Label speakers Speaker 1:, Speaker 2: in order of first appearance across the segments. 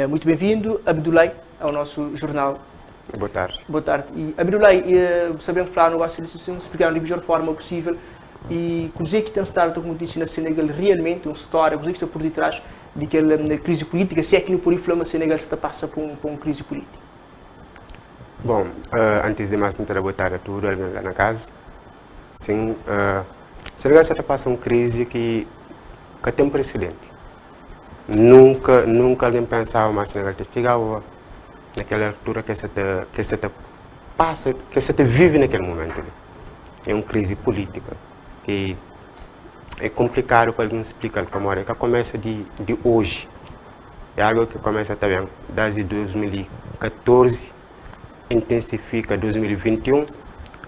Speaker 1: Muito bem-vindo, Abdoulaye, ao nosso jornal.
Speaker 2: Boa tarde.
Speaker 1: Boa tarde. E, Abdoulaye, sabemos falar no vosso licenciação, explicar da melhor forma possível e dizer que tem estado, como disse, na Senegal, realmente uma história, que está por detrás daquela crise política, se é que no por inflama Senegal está passa por uma crise política.
Speaker 2: Bom, antes de mais, boa tarde a todos lá na casa. Sim, Senegal está passando uma crise que tem precedente. Nunca alguém pensava que Senegal chegava naquela altura que você passa, que você vive naquele momento. É uma crise política que é complicado para alguém explicar como é que começa de hoje. É algo que começa também desde 2014, intensifica 2021,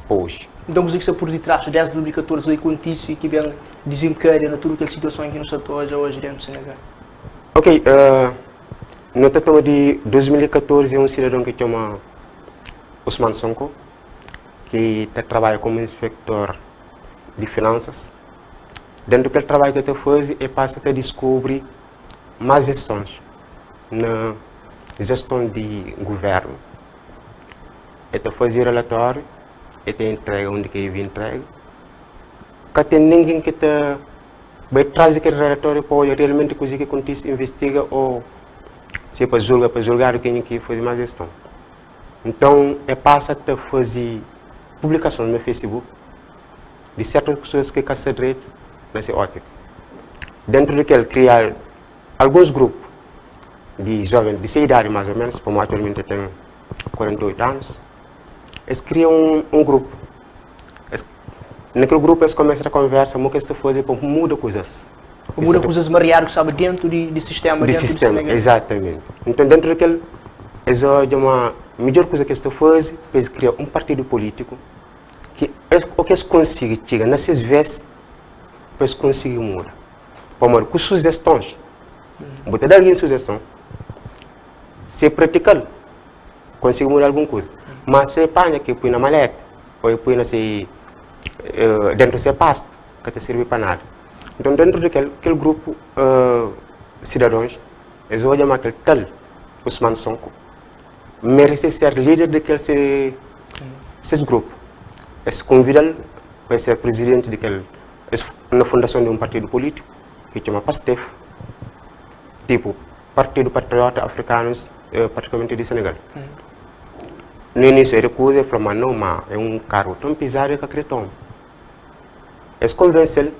Speaker 2: hoje.
Speaker 1: Então, o que está por detrás, desde 2014, o que acontece que vem desencadeia na toda aquela situação que nos está hoje dentro do Senegal?
Speaker 2: Ok, no total de 2014 é um cidadão que chama Ousmane Sonko, que trabalha como inspector de finanças. Dentro do trabalho que ele faz, ele passa a descobrir mais gestões na gestão de governo. Ele faz relatório, ele entrega onde ele vem entrega. Não tem ninguém que vai trazer aquele relatório para realmente coisa que acontece, investiga ou se é para julgar o que faz mais gestão. Então, ele passa a fazer publicações no Facebook de certas pessoas que querem direito nessa ótica. Dentro daquele, criar alguns grupos de jovens de essa idade mais ou menos, como atualmente tem 48 anos, eles criam um grupo. Naquele grupo eles começam a conversa, o que eles fazem para mudar coisas.
Speaker 1: Muda coisas mariar que sabe dentro do sistema.
Speaker 2: Do sistema, exatamente. Então dentro daquele, eles olham uma melhor coisa que eles fazem, eles criam um partido político que o que eles conseguem chegar nessas vezes, eles conseguem mudar. Como com sugestões, botar alguém sugestão, se praticar, consegue mudar alguma coisa. Mas se apanha que põe na maleta, ou põe dentro dessa pasta, que não serve para nada. Então, dentro daquele grupo cidadãos, eles vão chamar aquele tal Ousmane Sonko, merece ser líder daquele grupo. Eles convidam para ser presidente na fundação de um partido político, que chama PASTEF, tipo Partido Patriota Africanos, particularmente de Senegal. No início, ele recusa e falou, não, mas é um cargo tão pesado que acreditam. Eles convencem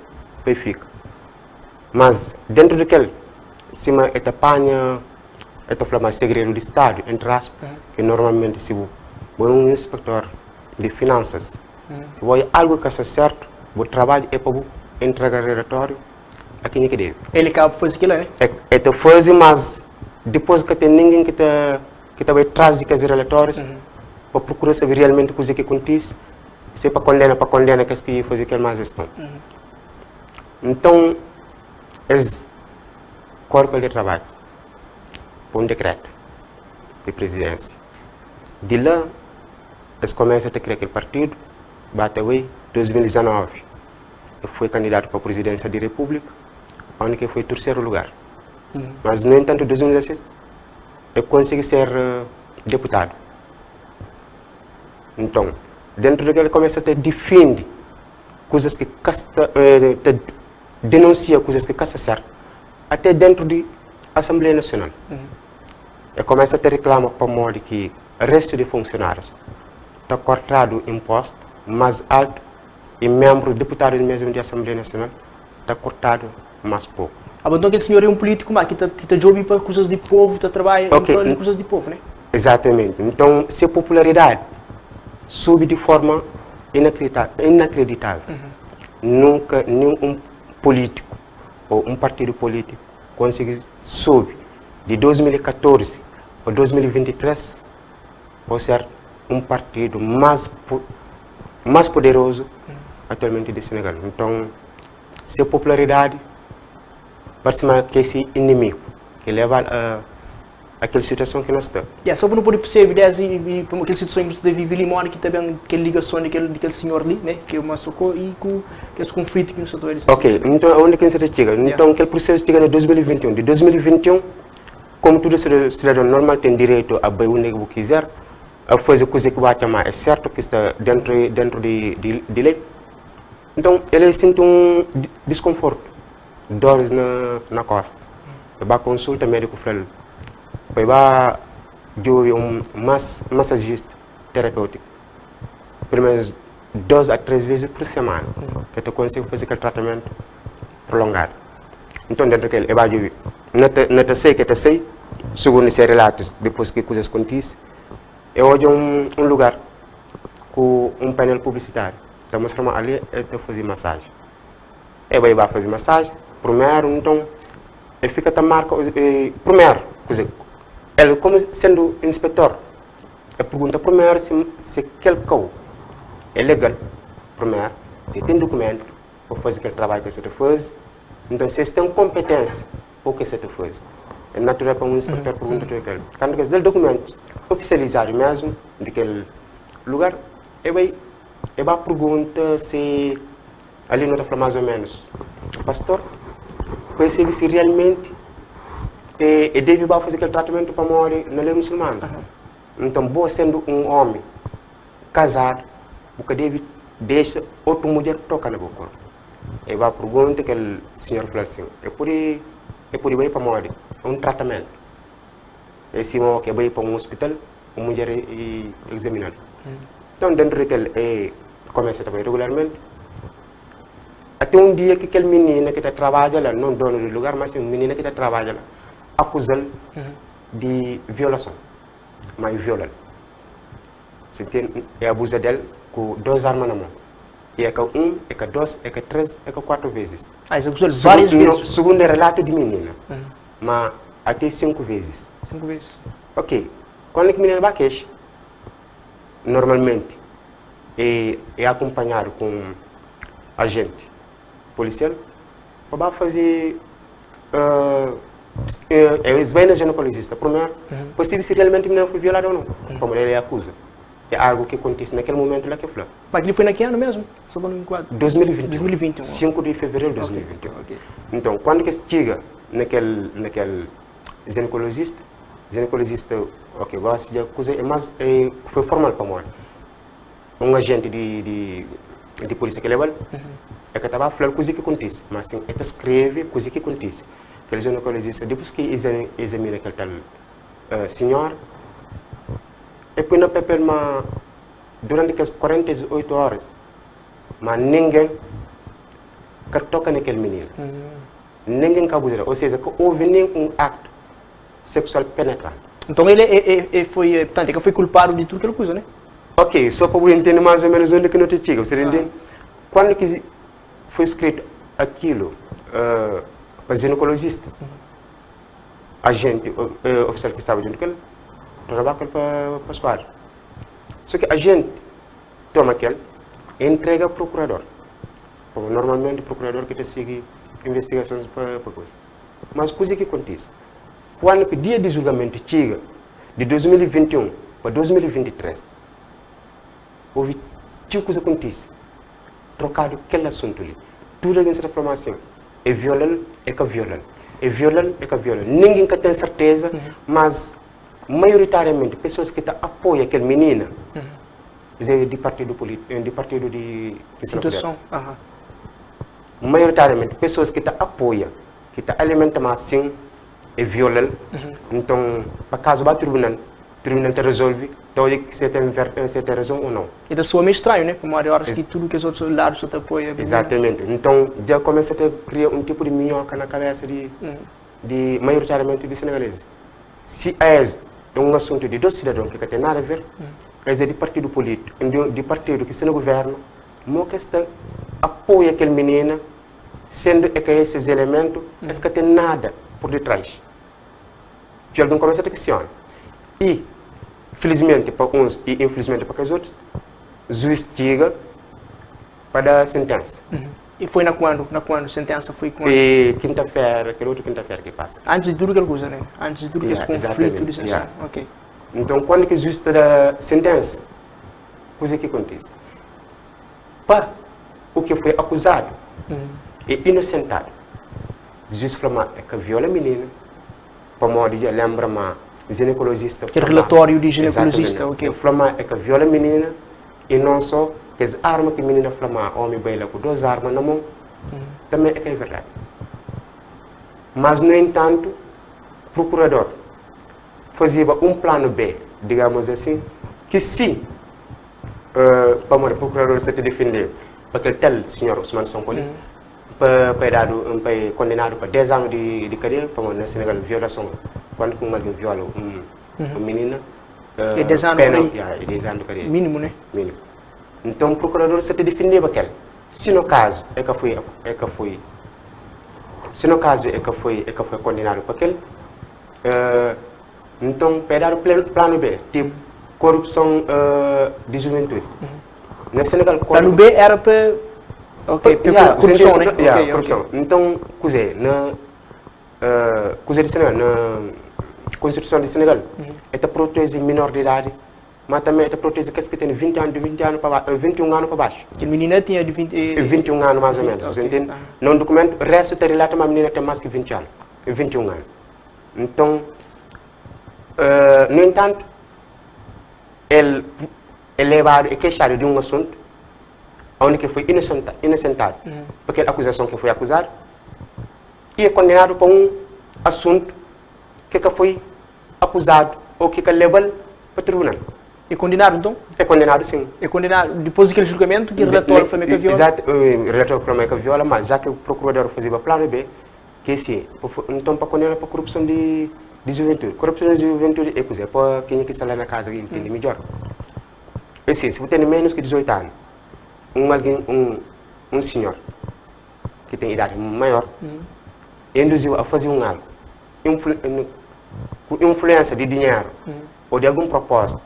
Speaker 2: ele fica. Mas dentro daquele, cima ele apanha, ele fala segredo de Estado, entre aspas, que normalmente se um inspector de finanças, se vai algo que está certo, o trabalho é para entregar relatório a quem é que deve.
Speaker 1: Ele acaba por fazer aquilo, né?
Speaker 2: Ele faz, mas depois que tem ninguém que vai trazer aqueles relatórios, para procurar saber realmente o que acontece, se é para condenar que fazer aquela má gestão. Então, eles colocam o trabalho por um decreto de presidência. De lá, eles começam a criar aquele partido, Bataway, 2019. Eu fui candidato para a presidência da República, onde foi terceiro lugar. Mas, no entanto, em 2016, eu consegui ser deputado. Então, dentro daquele começa a defender coisas que denuncia coisas que caça certo, até dentro da Assembleia Nacional. E começa a reclamar para o modo que o resto de funcionários está cortado imposto mais alto e membro deputado mesmo da Assembleia Nacional está cortado mais pouco.
Speaker 1: Então aquele senhor é um político que está jovem para coisas de povo, está trabalhando para coisas de povo, né?
Speaker 2: Exatamente. Então, se a popularidade sobe de forma inacreditável. Nunca nenhum político ou um partido político conseguiu subir de 2014 para 2023 para ser um partido mais poderoso atualmente de Senegal. Então, se a popularidade parece que esse inimigo que leva a aquela situação que nós estamos.
Speaker 1: Só para não poder perceber, aquela situação que você vive ali, que também aquela ligação daquele senhor ali, né, que é o Massocó, e com esse conflito que nós estamos.
Speaker 2: Ok, então onde que você chega? Então, aquele processo chega em 2021. De 2021, como todo cidadão normal tem direito a beber o que quiser, a fazer coisa que vai chamar, é certo que está dentro de lei. Então, ele sente um desconforto, dores na costa. Ele vai consulta médico, ele vai de massagista terapêutico, pelo menos 2 a 3 vezes por semana, que tu consegue fazer aquele tratamento prolongado. Então, dentro daquele, ele vai de não sei que sei, segundo esses relatos, depois que coisas acontecem, é hoje um lugar com um painel publicitário. Então, mostramos ali, ele fazer massagem. Ele vai fazer massagem, primeiro, então, ele fica a marca, primeiro, ele como sendo inspetor, ele pergunta primeiro se aquele cão é legal, primeiro, se tem documento para fazer aquele trabalho que você faz, então se tem competência para o que você faz. É natural para um inspetor perguntar tudo aquilo. Quando você tem documentos oficializados mesmo, daquele lugar, ele vai perguntar se ali não está falando mais ou menos, pastor, percebe se realmente deve fazer aquele tratamento para morrer na lei muçulmana. Então, você sendo um homem casado, você deve deixar outra mulher tocar no corpo. E vai perguntar que o senhor falou assim, é por ir para morrer, é um tratamento. E se você vai para um hospital, a mulher é examinada. Então, dentro daquele, começa a trabalhar regularmente. Até um dia que aquele menino que está trabalhando lá, não dono do lugar, mas um menino que está trabalhando lá, acusado de violação. Mas viola. Se tem, abusa dele com 2 armas na mão. E é que 1, é que 2, é que 3, é que 4 vezes.
Speaker 1: Isso acusou várias vezes?
Speaker 2: Segundo o relato de menina. Mas até 5 vezes.
Speaker 1: 5 vezes.
Speaker 2: Ok. Quando o menino vai queixa, normalmente é acompanhado com agente policial para fazer eles vêm na ginecologista primeiro, possível se realmente o menino foi violado ou não, como ele acusa. É algo que acontece naquele momento lá que falou.
Speaker 1: Mas ele foi naquele ano mesmo? Só para não enquadrar.
Speaker 2: 2021. 5 de fevereiro de 2021. Okay. Então, quando que chega naquele ginecologista, ok, gosta de acusar, mas foi formal para morrer. Um agente de polícia que levou, é que estava a falar coisa que acontece, mas assim, ele escreve coisa que acontece. Aquele ginecologista, depois que examina aquele tal senhor, e põe no papel, durante aquelas 48 horas, mas ninguém que toca naquele menino. Ninguém que abusa, ou seja, que houve nenhum acto sexual penetrante.
Speaker 1: Então ele foi, portanto, ele foi culpado de tudo que ele acusou, né?
Speaker 2: Ok, só para entender mais ou menos onde que não te chega, você entende? Quando que foi escrito aquilo para o ginecologista, agente, oficial que estava dentro daquele, trabalha para o esquadro. Só que a gente toma aquele e entrega ao procurador. Como normalmente o procurador que segue investigações para coisa. Mas coisa que acontece, quando o dia de julgamento chega, de 2021 para 2023, houve tipo coisa que acontece, trocado aquele assunto ali. Tudo que se fala assim, é violento, é que violento. É violento, é que violento. Ninguém que tem certeza, mas maioritariamente pessoas que apoiam aquele menino, de partido político, de partido de
Speaker 1: situação.
Speaker 2: Maioritariamente pessoas que apoiam, que alimentam assim, é violento. Então, para caso vai tribunal te resolve, então que você tem razão ou não.
Speaker 1: E da sua meio estranho, né? Como há horas que tudo que os outros lados te apoiam.
Speaker 2: Exatamente. Então, já começa a criar um tipo de minhoca na cabeça de maioritariamente de senegaleses. Se é um assunto de 2 cidadãos que não tem nada a ver, é de partido político, de partido que está no governo, não questão apoia aquele menino, sendo que esses elementos, é que tem nada por detrás. Já alguém começa a questionar. E, felizmente para uns e infelizmente para os outros, o juiz chega para dar sentença.
Speaker 1: E foi na quando? A sentença foi quando?
Speaker 2: E quinta-feira, aquela outra quinta-feira que passa.
Speaker 1: Antes de tudo que ele usa, né? Antes de tudo esse conflito de sensação. Ok.
Speaker 2: Então, quando que o juiz dá sentença, coisa que acontece? Para o que foi acusado e inocentado, o juiz falou é que viola a menina, para modo de lembrar ginecologista.
Speaker 1: Que relatório de ginecologista, ok.
Speaker 2: O flama é que viola menina e não só que as armas que menina flama homem baila com 2 armas na mão, também é que é verdade. Mas no entanto, o procurador fazia plano B, digamos assim, que se para o procurador se defender, porque aquele senhor Ousmane Sonko foi condenado para 10 anos de cadeia, para no Senegal, violação, quando alguém viola uma menina,
Speaker 1: é 10 anos
Speaker 2: de cadeia.
Speaker 1: Mínimo, né?
Speaker 2: Mínimo. Então o procurador se defender para aquele. Se no caso é que foi condenado para aquele, então para dar o plano B, tipo corrupção de juventude. No Senegal,
Speaker 1: plano B era para corrupção, né?
Speaker 2: Corrupção. Então, na Constituição de Senegal, é para proteger menor de idade, mas também é para proteger que tem 21 anos para baixo.
Speaker 1: Que a menina tinha de
Speaker 2: 21 anos mais ou menos, você entende? No documento, o resto te relata que a menina tem mais que 21 anos. Então, no entanto, ele é levado e queixado de um assunto onde foi inocentado, porque a acusação que foi acusado, e é condenado por um assunto que foi acusado ou que levou para o tribunal.
Speaker 1: É condenado, então?
Speaker 2: É condenado, sim.
Speaker 1: É condenado, depois daquele julgamento que o relatório foi meio que viola?
Speaker 2: Exato, o relatório foi meio que viola, mas já que o procurador fazia o plano B, que sim, então para condenar para corrupção de juventude. Corrupção de juventude é para quem que está lá na casa que entende melhor. E sim, se você tem menos que 18 anos, um senhor que tem idade maior, induziu a fazer algo, influência de dinheiro ou de algum propósito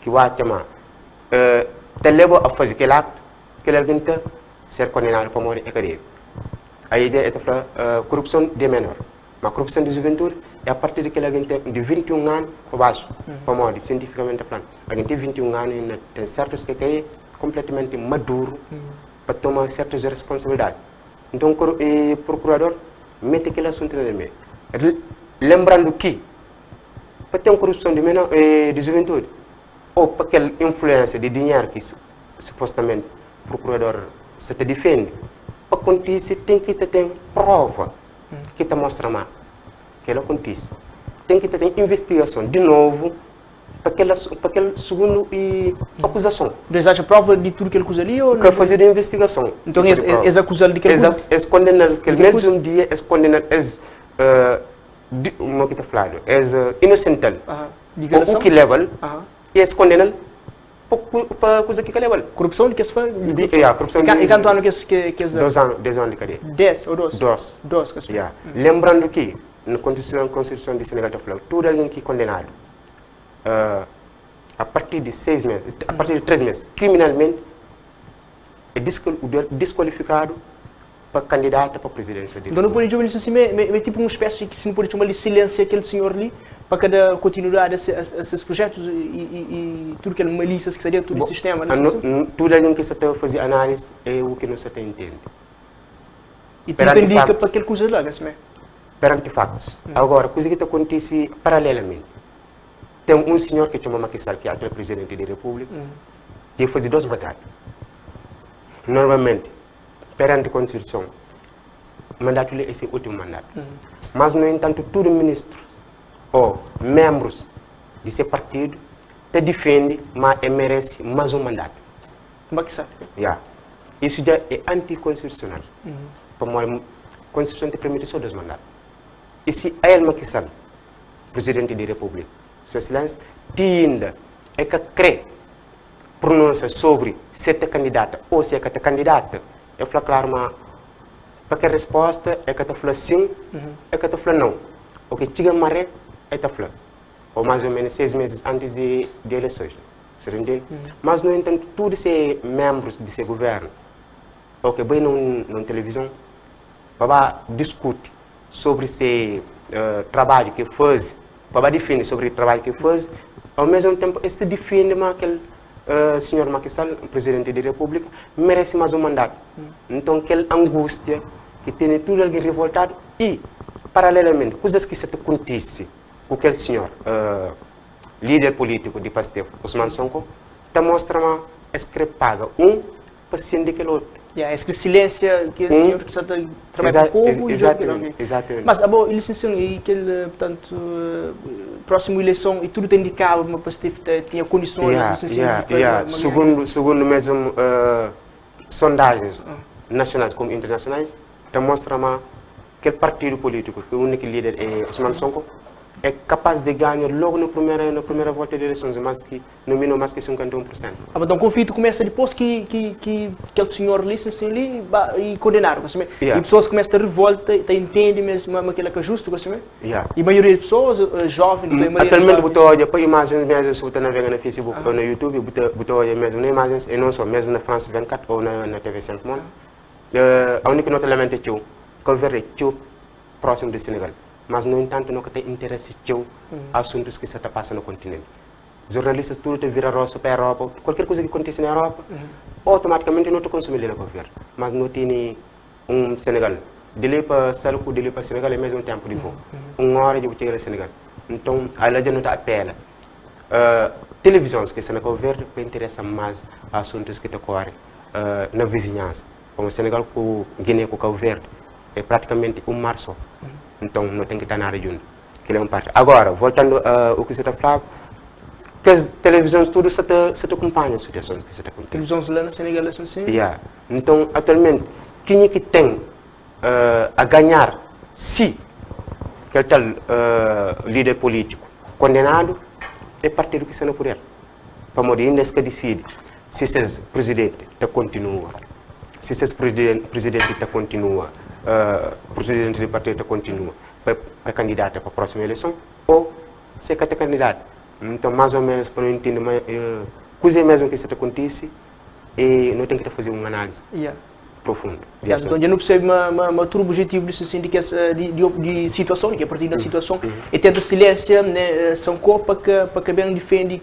Speaker 2: que vai chamar, te leva a fazer aquele acto, que alguém tem ser condenado para morrer acadêmico. A ideia é falar corrupção de menor, mas corrupção de juventude é a partir daquele alguém tem de 21 anos para baixo, para morrer cientificamente falando. Alguém tem 21 anos e tem certos que é completamente maduro para tomar certas responsabilidades. Então o procurador mete aquele assunto no meio. Lembrando que para ter uma corrupção de menor de juventude ou para aquela influência de dinheiro que supostamente o procurador se te defende, para acontecer tem que ter prova que te mostra mais que ela acontece. Tem que ter investigação de novo para aquela segunda acusação.
Speaker 1: Mas acha prova de tudo que ele acusa ali? Ou
Speaker 2: que fazer de investigação.
Speaker 1: Então eles acusam de que ele acusa?
Speaker 2: Eles condenam, que mesmo dia eles condenam, como que está falando, eles inocentes. O que level, e eles condenam para coisa que level.
Speaker 1: Corrupção de que se faz?
Speaker 2: Corrupção
Speaker 1: de... E quanto ano que eles...
Speaker 2: 2 anos de cadeia.
Speaker 1: 10 ou 12?
Speaker 2: 2. Lembrando que, na Constituição de Senegal, todo alguém que é condenado, a partir de 6 meses, a partir de 3 meses, criminalmente, é desqualificado para candidato para a presidência dele.
Speaker 1: Então não pode dizer assim, é tipo uma espécie que se não pode chamar de silêncio aquele senhor ali, para cada continuidade esses projetos e tudo que é malícias que seria todo o sistema.
Speaker 2: Tudo alguém que se está fazer análise é o que não se entende.
Speaker 1: E tudo indica para aquele coisa lá, assim.
Speaker 2: Perante factos. Agora, coisa que acontece paralelamente. Tem um senhor que chama Macky Sall, que é aquele presidente da República, que faz 2 mandatos. Normalmente, perante a Constituição, o mandato é esse último mandato. Mas, no entanto, todo ministro ou membros desse partido te defende, mas merece mais um mandato.
Speaker 1: Macky Sall.
Speaker 2: Isso já é anticonstitucional. A Constituição te permite só 2 mandatos. E se ele, Macky Sall, presidente da República, Sua Excelência, ainda é que crê pronúncia sobre se é candidata ou se é candidata, eu falo claro, mas porque a resposta é que eu falo sim, é que eu falo não. O que chega maré é que eu falo. Ou mais ou menos 6 meses antes de eleições. Você entende? Mas, no entanto, todos esses membros desse governo, o que bem na televisão, para discutir sobre esse trabalho que faz, para definir sobre o trabalho que faz, ao mesmo tempo, este defende aquele senhor Macky Sall, presidente da República, merece mais um mandato. Então, aquela angústia que tem tudo alguém revoltado e paralelamente, coisas que se acontece com aquele senhor, líder político de Pastef, Ousmane Sonko, te mostra uma escrepada, paciente daquele outro.
Speaker 1: Esse que silêncio que o senhor precisa trabalhar com o povo e
Speaker 2: exatamente.
Speaker 1: Mas, e licença, e aquele, portanto, próxima eleição, e tudo te indicava que o Pastef tinha condições,
Speaker 2: Segundo mesmo sondagens nacionais como internacionais, te mostra que o partido político, que o único líder é Ousmane Sonko, é capaz de ganhar logo na primeira volta de eleições, no mínimo mais que 51%.
Speaker 1: Então o conflito começa depois que aquele senhor licença ali e condenaram, e pessoas começam a revolta, entendem mesmo aquilo que é justo, e a maioria das pessoas, jovens,
Speaker 2: atualmente você olha para imagens mesmo, se você navega no Facebook ou no YouTube, você olha mesmo nas imagens, e não só, mesmo na France 24 ou na TV 5 Monde, a única nota lamenta é que o Verde é próximo do Senegal. Mas, no entanto, não tem interesse em assuntos que se passam no continente. Jornalistas tudo te viram para a Europa, qualquer coisa que acontece na Europa, automaticamente não te consome ali na governo. Mas não tem Senegal. Dele para Salco, dele para Senegal é mesmo tempo de voo. Hora de chegar ao Senegal. Então, a lei não está apela. Televisões que são na governo interessam mais assuntos que ocorrem na vizinhança. Como o Senegal com Guiné com Cabo Verde é praticamente março. Então, não tem que estar nada junto. Que é parte. Agora, voltando ao que você está falando, que as televisões tudo se te acompanha as situações que se acontecem.
Speaker 1: Televisões lá no Senegal, assim?
Speaker 2: Então, atualmente, quem é que tem a ganhar se aquele tal líder político condenado é o partido que está no poder. Para morrer, ainda que decide se esse presidente continua, se esse presidente continua, presidente do partido continua para candidato para a próxima eleição ou se é candidato. Então, mais ou menos, para eu entender, coisa mesmo que isso acontece e não tem que fazer uma análise profunda.
Speaker 1: Então, já não percebe uma turbo objetivo de situação, que a partir da situação, e tenta silêncio, né, são copa para bem defende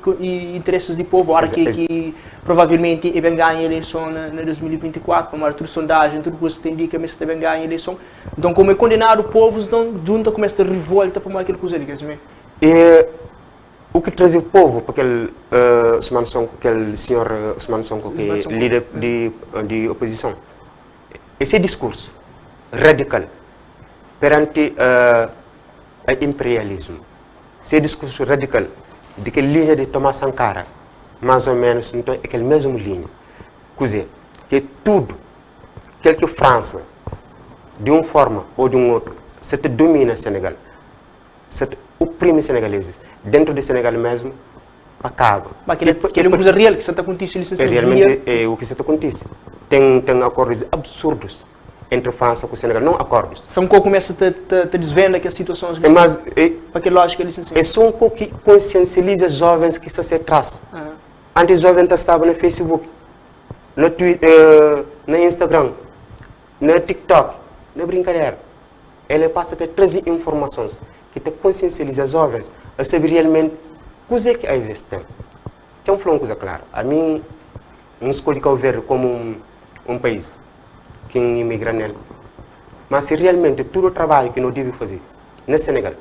Speaker 1: interesses do povo, hora que provavelmente é bem ganha a eleição na 2024, como tudo sondagem, tudo coisa que indica que bem ganha a eleição. Então, como é condenado o povo, então, junta começa a revolta para aquela coisa ali,
Speaker 2: o que traz o povo para aquele aquele senhor Ousmane Sonko, que é líder de oposição, esse discurso radical perante o imperialismo, esse discurso radical de que linha de Thomas Sankara, mais ou menos, então, é aquela mesma linha, que tudo, que a França, de uma forma ou de outra, se domina o Senegal, se oprime os senegaleses, dentro do Senegal mesmo, acaba.
Speaker 1: Mas que é uma coisa real que está acontecendo isso
Speaker 2: realmente é o que está acontecendo. Tem acordos absurdos entre a França e o Senegal, não acordos.
Speaker 1: São como começa a desvendar que a situação
Speaker 2: mas
Speaker 1: para que lógica eles
Speaker 2: é só um pouco que consciencializa jovens que se atrás. Antes jovens estavam no Facebook, no Twitter, no Instagram, no TikTok, não é brincadeira. Ele passa a trazer informações que te consciencializa jovens a saber realmente coisa que existe. Tem uma coisa clara. A mim, não escolhi Cabo Verde como um país que imigra nele. Mas se realmente todo o trabalho que nós devemos fazer no Senegal,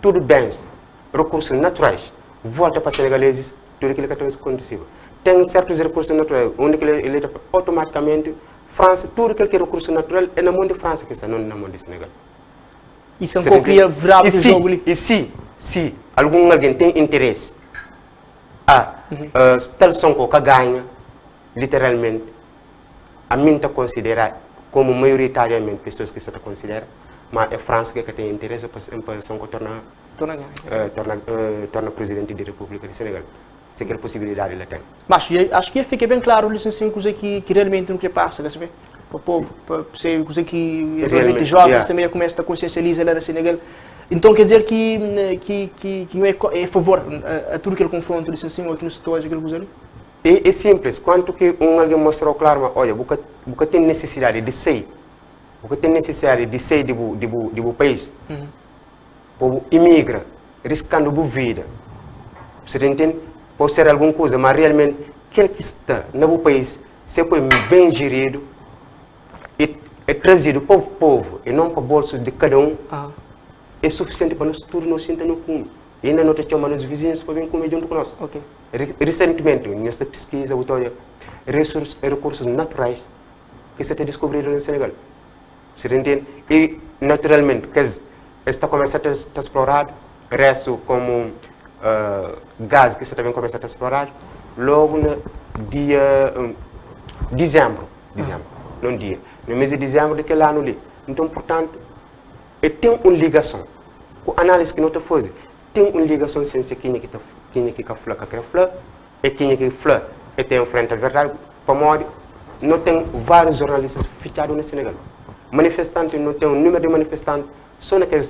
Speaker 2: tudo bens, recursos naturais, volta para os senegaleses, tudo aquilo que está acontecendo. Tem certos recursos naturais, onde ele automaticamente, França, tudo aquilo que é recurso natural é na mão de França que está, não na mão de Senegal.
Speaker 1: Isso é um pouco virar o jogo ali.
Speaker 2: E se alguém tem interesse tal Sonko que ganha, literalmente, a mim está considerado como maioritariamente pessoas que se consideram, mas é a França que tem interesse para Sonko torna presidente da República de Senegal. Se aquela possibilidade ele tem.
Speaker 1: Mas acho que fica bem claro, licença, coisa que realmente não quer passar, sabe? Para o povo, para ser coisa que realmente jovens também começam a consciencializar lá no Senegal. Então quer dizer que não é a favor a tudo que ele confronta, licença, ou aquilo que estou a aquilo coisa ali?
Speaker 2: É simples, quanto que alguém mostrou claro, olha, você tem necessidade de sair, você tem necessidade de sair do país, ou imigra, riscando a vida, você entende? Pode ser alguma coisa, mas realmente, aquele que está no país, se foi bem gerido, é trazido para o povo, e não para o bolso de cada um, é suficiente para nós tudo nós sentar no cume. E ainda não temos os vizinhos para vir comer junto conosco.
Speaker 1: Ok.
Speaker 2: Recentemente, nesta pesquisa, recursos naturais que se tem descobrido no Senegal. Você entende? E, naturalmente, que está começando a ser explorado, resto como gás que você também começa a explorar, logo no dia dezembro, não dia, no mês de dezembro daquele ano ali. Então, portanto, tem uma ligação. Com a análise que nós estamos fazendo, tem uma ligação sem ser quem é que fala que quer falar, e quem é que fala e tem em frente à verdade. Para morrer, não tem vários jornalistas fichados no Senegal. Manifestantes, não tem um número de manifestantes, só naquela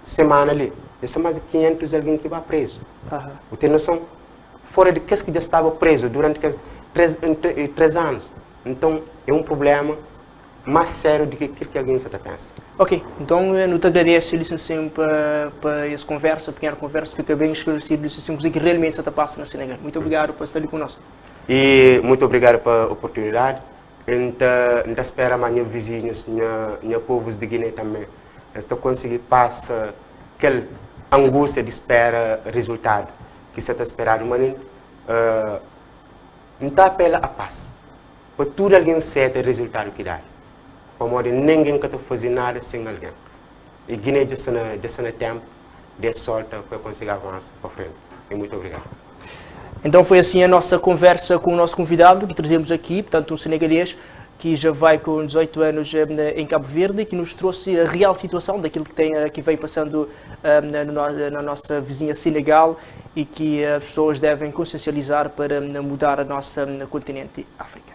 Speaker 2: semana ali, são mais de 500 alguém que vai preso. Você tem noção? Fora de que já estava preso durante 3 anos. Então, é um problema mais sério do que alguém se pensa.
Speaker 1: Ok, então eu te agradeço, licenciado, para essa conversa, pequena conversa, fica bem esclarecido, licenciado, que realmente se passa no Senegal. Muito obrigado por estar ali conosco.
Speaker 2: E muito obrigado pela oportunidade. Então, espero amanhã vizinhos, meus povos de Guiné também, estou conseguir passar aquela angústia de espera resultado que se está esperando, mas não apela a paz. Para tudo alguém certo resultado que dá. Para morrer ninguém que está fazendo nada sem alguém. E Guiné já está no tempo de solta para conseguir avançar para frente. E muito obrigado.
Speaker 1: Então foi assim a nossa conversa com o nosso convidado que trazemos aqui, portanto um senegalês que já vai com 18 anos em Cabo Verde, que nos trouxe a real situação daquilo que veio passando na nossa vizinha Senegal e que as pessoas devem consciencializar para mudar a nossa continente África.